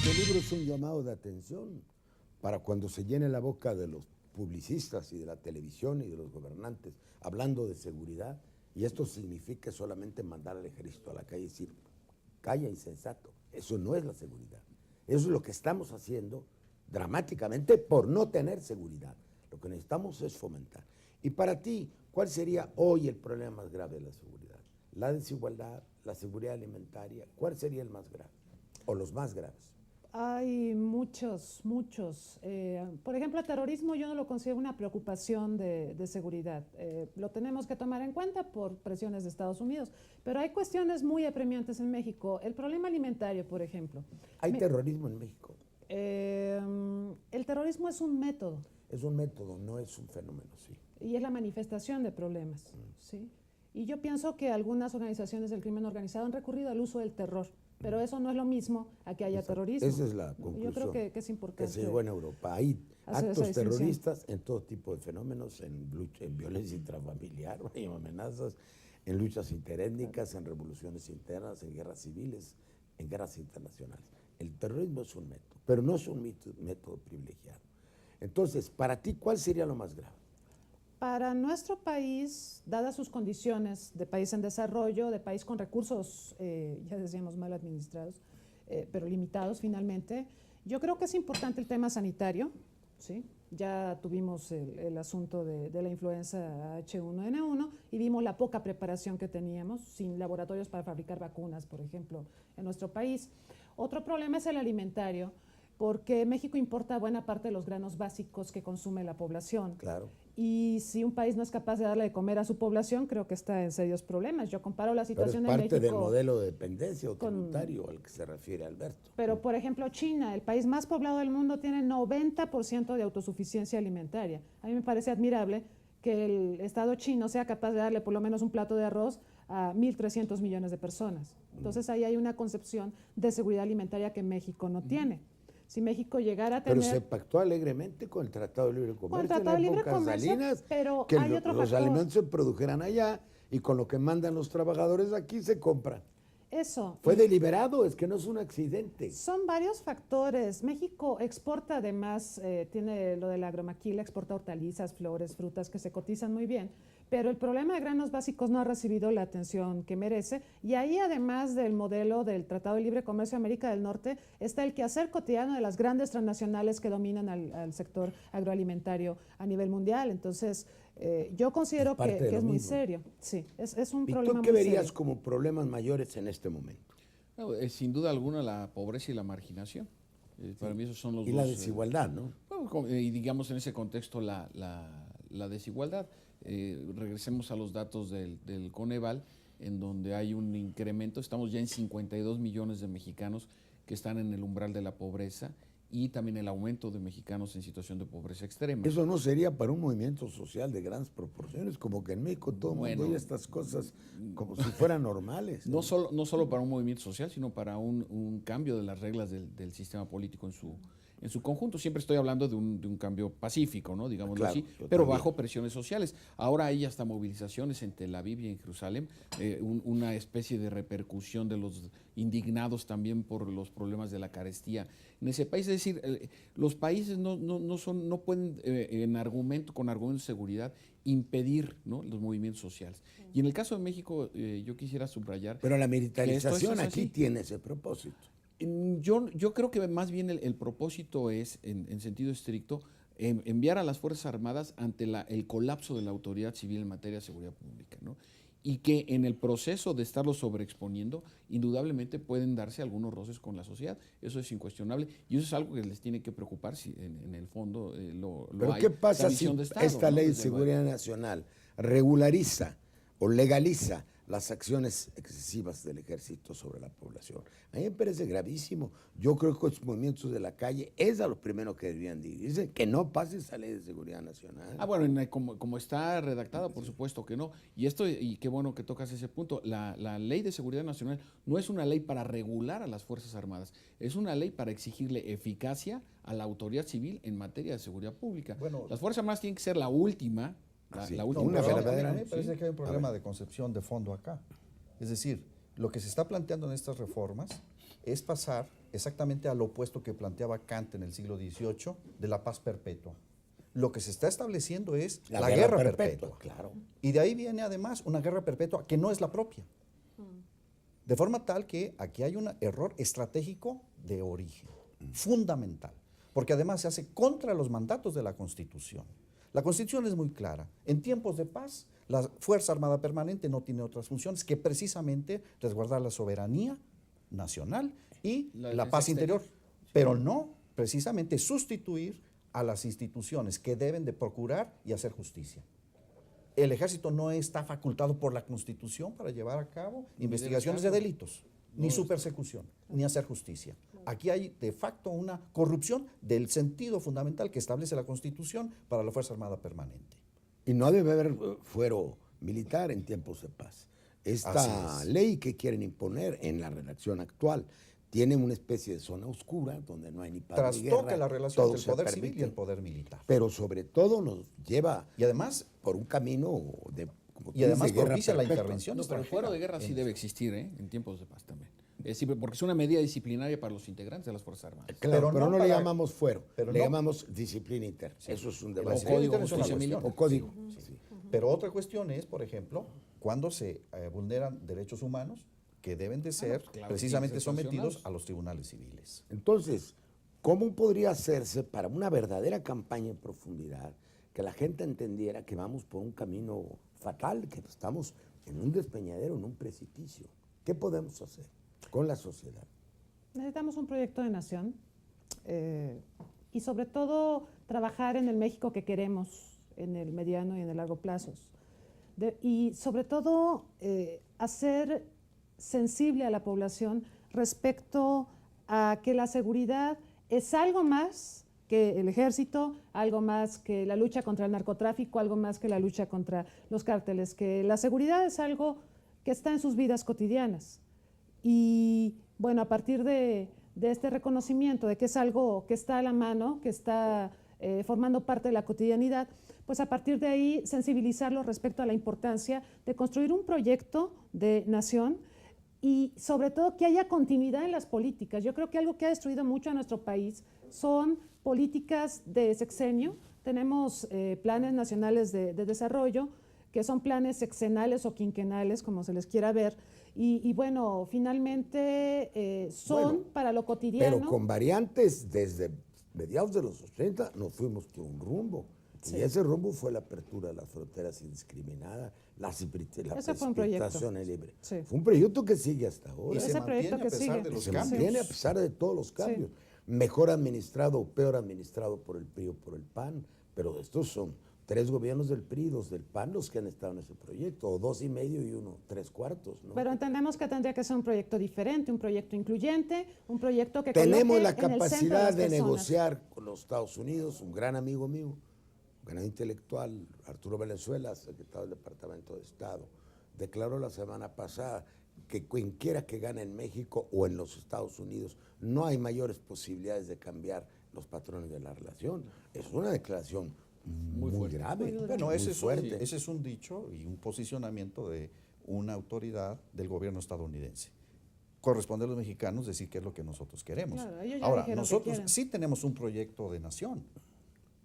Este libro es un llamado de atención para cuando se llene la boca de los publicistas y de la televisión y de los gobernantes hablando de seguridad, y esto significa solamente mandar al ejército a la calle y decir, calla insensato, eso no es la seguridad. Eso es lo que estamos haciendo dramáticamente por no tener seguridad. Lo que necesitamos es fomentar. Y para ti, ¿cuál sería hoy el problema más grave de la seguridad? La desigualdad, la seguridad alimentaria, ¿cuál sería el más grave? O los más graves. Hay muchos. Por ejemplo, el terrorismo yo no lo considero una preocupación de seguridad. Lo tenemos que tomar en cuenta por presiones de Estados Unidos. Pero hay cuestiones muy apremiantes en México. El problema alimentario, por ejemplo. ¿Hay terrorismo en México? El terrorismo es un método. Es un método, no es un fenómeno, sí. Y es la manifestación de problemas, ¿sí? Y yo pienso que algunas organizaciones del crimen organizado han recurrido al uso del terror. Pero eso no es lo mismo a que haya terrorismo. Esa es la conclusión. Yo creo que es importante. Que se llegó en Europa. Hay actos terroristas en todo tipo de fenómenos, en violencia intrafamiliar, hay amenazas, en luchas interétnicas, en revoluciones internas, en guerras civiles, en guerras internacionales. El terrorismo es un método, pero no es un método privilegiado. Entonces, para ti, ¿cuál sería lo más grave? Para nuestro país, dadas sus condiciones de país en desarrollo, de país con recursos, ya decíamos, mal administrados, pero limitados finalmente, yo creo que es importante el tema sanitario, ¿sí? Ya tuvimos el asunto de la influenza H1N1 y vimos la poca preparación que teníamos, sin laboratorios para fabricar vacunas, por ejemplo, en nuestro país. Otro problema es el alimentario, porque México importa buena parte de los granos básicos que consume la población. Claro. Y si un país no es capaz de darle de comer a su población, creo que está en serios problemas. Yo comparo la situación de México. Pero es parte del modelo de dependencia o tributario al que se refiere Alberto. Pero, por ejemplo, China, el país más poblado del mundo, tiene 90% de autosuficiencia alimentaria. A mí me parece admirable que el Estado chino sea capaz de darle por lo menos un plato de arroz a 1.300 millones de personas. Entonces, ahí hay una concepción de seguridad alimentaria que México no tiene. Si México llegara a tener... Pero se pactó alegremente con el Tratado de Libre Comercio. Con el Tratado de Libre Comercio, Salinas, pero que hay otro los factor. alimentos se produjeran allá y con lo que mandan los trabajadores aquí se compra. Eso. Fue deliberado, es que no es un accidente. Son varios factores. México exporta además, tiene lo de la agromaquila, exporta hortalizas, flores, frutas que se cotizan muy bien, pero el problema de granos básicos no ha recibido la atención que merece, y ahí además del modelo del Tratado de Libre Comercio de América del Norte está el quehacer cotidiano de las grandes transnacionales que dominan al sector agroalimentario a nivel mundial. Entonces, yo considero que es muy serio. Sí, es un problema muy serio. ¿Y tú qué verías como problemas mayores en este momento? No, sin duda alguna la pobreza y la marginación. Para mí esos son los dos. Y la desigualdad, ¿no? Bueno, y digamos en ese contexto la desigualdad. Regresemos a los datos del Coneval, en donde hay un incremento. Estamos ya en 52 millones de mexicanos que están en el umbral de la pobreza, y también el aumento de mexicanos en situación de pobreza extrema. Eso no sería para un movimiento social de grandes proporciones, como que en México todo el mundo oye estas cosas como si fueran normales. No solo para un movimiento social, sino para un cambio de las reglas del sistema político en su conjunto. Siempre estoy hablando de un cambio pacífico, ¿no? Digámoslo claro, así, pero bajo presiones sociales. Ahora hay hasta movilizaciones en Tel Aviv y en Jerusalén, una especie de repercusión de los indignados también por los problemas de la carestía en ese país. Es decir, los países no pueden con argumentos de seguridad impedir, ¿no?, los movimientos sociales. Y en el caso de México, yo quisiera subrayar... Pero la militarización aquí tiene ese propósito. Yo creo que más bien el propósito es, en sentido estricto, enviar a las Fuerzas Armadas ante el colapso de la autoridad civil en materia de seguridad pública, ¿no? Y que en el proceso de estarlo sobreexponiendo, indudablemente pueden darse algunos roces con la sociedad. Eso es incuestionable, y eso es algo que les tiene que preocupar si en el fondo lo ¿Pero hay. qué pasa si Estado, esta ley de seguridad nacional regulariza o legaliza las acciones excesivas del ejército sobre la población? A mí me parece gravísimo. Yo creo que los movimientos de la calle es a lo primero que deberían dirigirse, que no pase esa ley de seguridad nacional. Bueno, como está redactada, por supuesto que no. Y qué bueno que tocas ese punto. La ley de seguridad nacional no es una ley para regular a las Fuerzas Armadas, es una ley para exigirle eficacia a la autoridad civil en materia de seguridad pública. Bueno, las Fuerzas Armadas tienen que ser la última. A mí me parece que hay un problema de concepción de fondo acá. Es decir, Lo que se está planteando en estas reformas es pasar exactamente al opuesto que planteaba Kant en el siglo XVIII de la paz perpetua. Lo que se está estableciendo es la guerra perpetua. Claro. Y de ahí viene además una guerra perpetua que no es la propia. De forma tal que aquí hay un error estratégico de origen, fundamental, porque además se hace contra los mandatos de la Constitución. La Constitución es muy clara. En tiempos de paz, la Fuerza Armada Permanente no tiene otras funciones que precisamente resguardar la soberanía nacional y la paz interior, pero no precisamente sustituir a las instituciones que deben de procurar y hacer justicia. El ejército no está facultado por la Constitución para llevar a cabo investigaciones de delitos, ni su persecución, ni hacer justicia. Aquí hay de facto una corrupción del sentido fundamental que establece la Constitución para la Fuerza Armada Permanente. Y no debe haber fuero militar en tiempos de paz. Esta ley que quieren imponer en la redacción actual tiene una especie de zona oscura donde no hay ni paz ni guerra. Trastoca la relación entre el poder civil y el poder militar. Pero sobre todo nos lleva y además por un camino de y además propicia la intervención. No, pero el fuero de guerra sí debe existir, en tiempos de paz también. Porque es una medida disciplinaria para los integrantes de las Fuerzas Armadas. Claro, pero no le llamamos fuero, le llamamos disciplina interna. Sí. Eso es un debate. O código de justicia militar. O código. Sí. Pero otra cuestión es, por ejemplo, cuando se vulneran derechos humanos que deben de ser precisamente sometidos a los tribunales civiles. Entonces, ¿cómo podría hacerse para una verdadera campaña en profundidad que la gente entendiera que vamos por un camino fatal, que estamos en un despeñadero, en un precipicio? ¿Qué podemos hacer con la sociedad? Necesitamos un proyecto de nación y sobre todo trabajar en el México que queremos en el mediano y en el largo plazo. Y sobre todo hacer sensible a la población respecto a que la seguridad es algo más que el ejército, algo más que la lucha contra el narcotráfico, algo más que la lucha contra los cárteles, que la seguridad es algo que está en sus vidas cotidianas. Y bueno, a partir de este reconocimiento de que es algo que está a la mano, que está formando parte de la cotidianidad, pues a partir de ahí sensibilizarlos respecto a la importancia de construir un proyecto de nación y sobre todo que haya continuidad en las políticas. Yo creo que algo que ha destruido mucho a nuestro país son políticas de sexenio. Tenemos planes nacionales de desarrollo, que son planes sexenales o quinquenales, como se les quiera ver, y bueno, finalmente son para lo cotidiano. Pero con variantes desde mediados de los 80 nos fuimos por un rumbo. Sí. Y ese rumbo fue la apertura de las fronteras indiscriminada, la precipitación libre. Sí. Fue un proyecto que sigue hasta ahora. Y se mantiene a pesar de los se cambios. mantiene a pesar de todos los cambios. Sí. Mejor administrado o peor administrado por el PRI o por el PAN, pero estos son 3 gobiernos del PRI, 2 del PAN los que han estado en ese proyecto, o 2 y medio y 1 3/4, ¿no? Pero entendemos que tendría que ser un proyecto diferente, un proyecto incluyente, un proyecto que tenemos la capacidad de negociar con los Estados Unidos, un gran amigo mío, un gran intelectual, Arturo Valenzuela, secretario del Departamento de Estado, declaró la semana pasada que quien quiera que gane en México o en los Estados Unidos, no hay mayores posibilidades de cambiar los patrones de la relación. Es una declaración muy grave. Bueno, ese es un dicho y un posicionamiento de una autoridad del gobierno estadounidense. Corresponde a los mexicanos decir qué es lo que nosotros queremos. Claro, ahora, nosotros sí tenemos un proyecto de nación.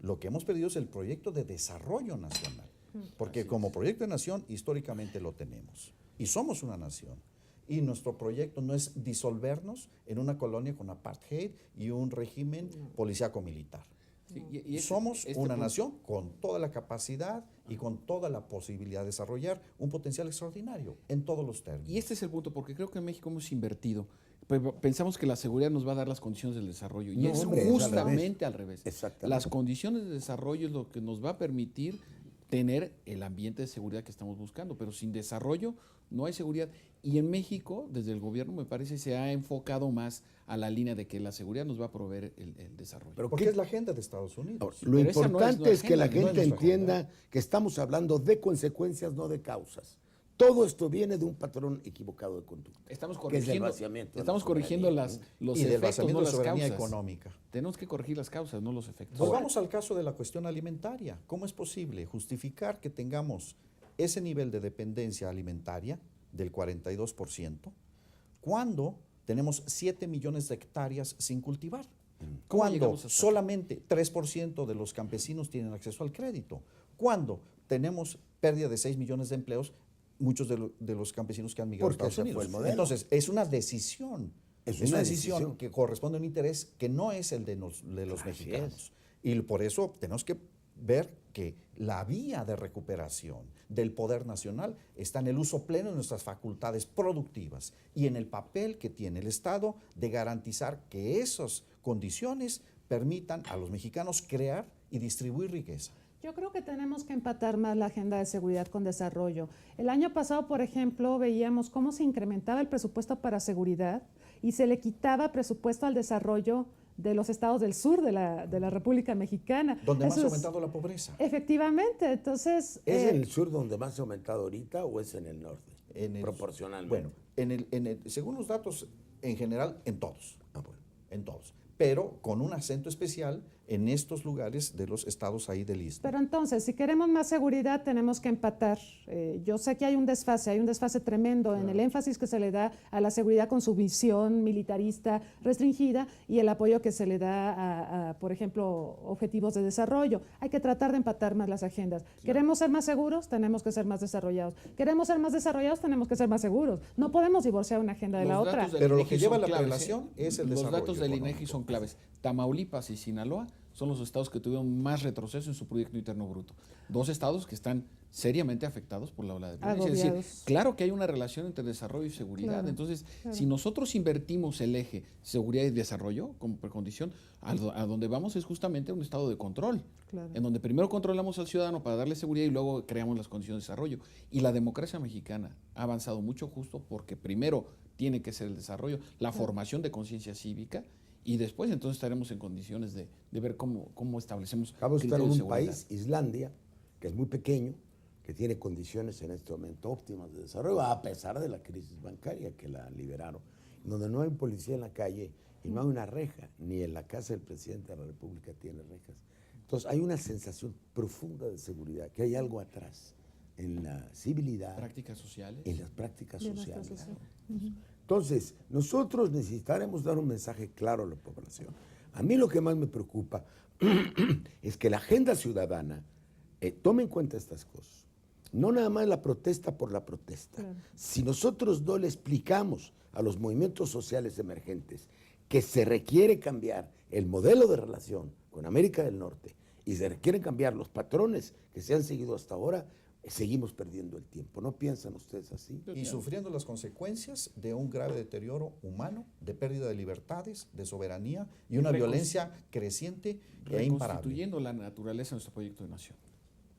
Lo que hemos pedido es el proyecto de desarrollo nacional. Porque como proyecto de nación, históricamente lo tenemos. Y somos una nación. Y nuestro proyecto no es disolvernos en una colonia con apartheid y un régimen policíaco-militar. Sí, y somos una nación con toda la capacidad y con toda la posibilidad de desarrollar un potencial extraordinario en todos los términos. Y este es el punto, porque creo que en México hemos invertido. Pensamos que la seguridad nos va a dar las condiciones del desarrollo. Y es justamente al revés. Las condiciones de desarrollo es lo que nos va a permitir tener el ambiente de seguridad que estamos buscando. Pero sin desarrollo no hay seguridad. Y en México, desde el gobierno, me parece, se ha enfocado más a la línea de que la seguridad nos va a proveer el desarrollo. Pero porque es la agenda de Estados Unidos. Lo importante es que la gente entienda que estamos hablando de consecuencias, no de causas. Todo esto viene de un patrón equivocado de conducta. Estamos corrigiendo los y del efectos, no de las soberanía causas económica. Tenemos que corregir las causas, no los efectos. Pues vamos al caso de la cuestión alimentaria. ¿Cómo es posible justificar que tengamos ese nivel de dependencia alimentaria del 42%, cuando tenemos 7 millones de hectáreas sin cultivar. ¿Cómo Cuando llegamos hasta solamente 3% de los campesinos tienen acceso al crédito. Cuando tenemos pérdida de 6 millones de empleos, muchos de los campesinos que han migrado a Porque Estados ese fue Unidos. el modelo. Entonces, es una decisión. Es Es una una decisión decisión. que corresponde a un interés que no es el de los Así mexicanos. Y por eso tenemos que ver que la vía de recuperación del poder nacional está en el uso pleno de nuestras facultades productivas y en el papel que tiene el Estado de garantizar que esas condiciones permitan a los mexicanos crear y distribuir riqueza. Yo creo que tenemos que empatar más la agenda de seguridad con desarrollo. El año pasado, por ejemplo, veíamos cómo se incrementaba el presupuesto para seguridad y se le quitaba presupuesto al desarrollo de los estados del sur de la República Mexicana. Donde más Eso ha es- aumentado la pobreza. Efectivamente, entonces... ¿Es en el sur donde más se ha aumentado ahorita o es en el norte? Proporcionalmente. Bueno, según los datos en general, en todos. Ah, bueno. En todos. Pero con un acento especial en estos lugares de los estados ahí del istmo. Pero entonces, si queremos más seguridad, tenemos que empatar. Yo sé que hay un desfase tremendo en el énfasis que se le da a la seguridad con su visión militarista restringida y el apoyo que se le da a, por ejemplo, objetivos de desarrollo. Hay que tratar de empatar más las agendas. ¿Queremos ser más seguros? Tenemos que ser más desarrollados. ¿Queremos ser más desarrollados? Tenemos que ser más seguros. No podemos divorciar una agenda de la Los otra. datos del Pero lo INEGI que lleva son la claves, prelación es el desarrollo Los datos del económico. INEGI son claves. Tamaulipas y Sinaloa son los estados que tuvieron más retroceso en su Producto Interno Bruto. Dos estados que están seriamente afectados por la ola de violencia. Es decir, Agobiados. claro que hay una relación entre desarrollo y seguridad. Claro, Entonces, claro. si nosotros invertimos el eje seguridad y desarrollo como precondición, a donde vamos es justamente a un estado de control, Claro. en donde primero controlamos al ciudadano para darle seguridad y luego creamos las condiciones de desarrollo. Y la democracia mexicana ha avanzado mucho justo porque primero tiene que ser el desarrollo, la formación de conciencia cívica, y después entonces estaremos en condiciones de ver cómo establecemos Acabo de estar en criterios de un seguridad. país, Islandia, que es muy pequeño, que tiene condiciones en este momento óptimas de desarrollo, a pesar de la crisis bancaria que la liberaron, donde no hay un policía en la calle y no hay una reja, ni en la casa del presidente de la República tiene rejas. Entonces hay una sensación profunda de seguridad, que hay algo atrás en la civilidad, Prácticas sociales. en las prácticas Bienestar sociales. social. Entonces, nosotros necesitaremos dar un mensaje claro a la población. A mí lo que más me preocupa es que la agenda ciudadana tome en cuenta estas cosas. No nada más la protesta por la protesta. Claro. Si nosotros no le explicamos a los movimientos sociales emergentes que se requiere cambiar el modelo de relación con América del Norte y se requieren cambiar los patrones que se han seguido hasta ahora, seguimos perdiendo el tiempo. ¿No piensan ustedes así? Y sufriendo las consecuencias de un grave deterioro humano, de pérdida de libertades, de soberanía y una violencia creciente e imparable. Reconstituyendo la naturaleza de nuestro proyecto de nación.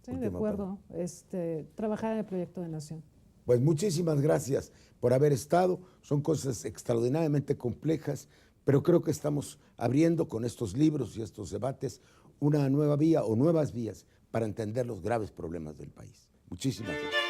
Sí, de Última acuerdo. Trabajar en el proyecto de nación. Pues muchísimas gracias por haber estado. Son cosas extraordinariamente complejas, pero creo que estamos abriendo con estos libros y estos debates una nueva vía o nuevas vías para entender los graves problemas del país. Muchísimas gracias.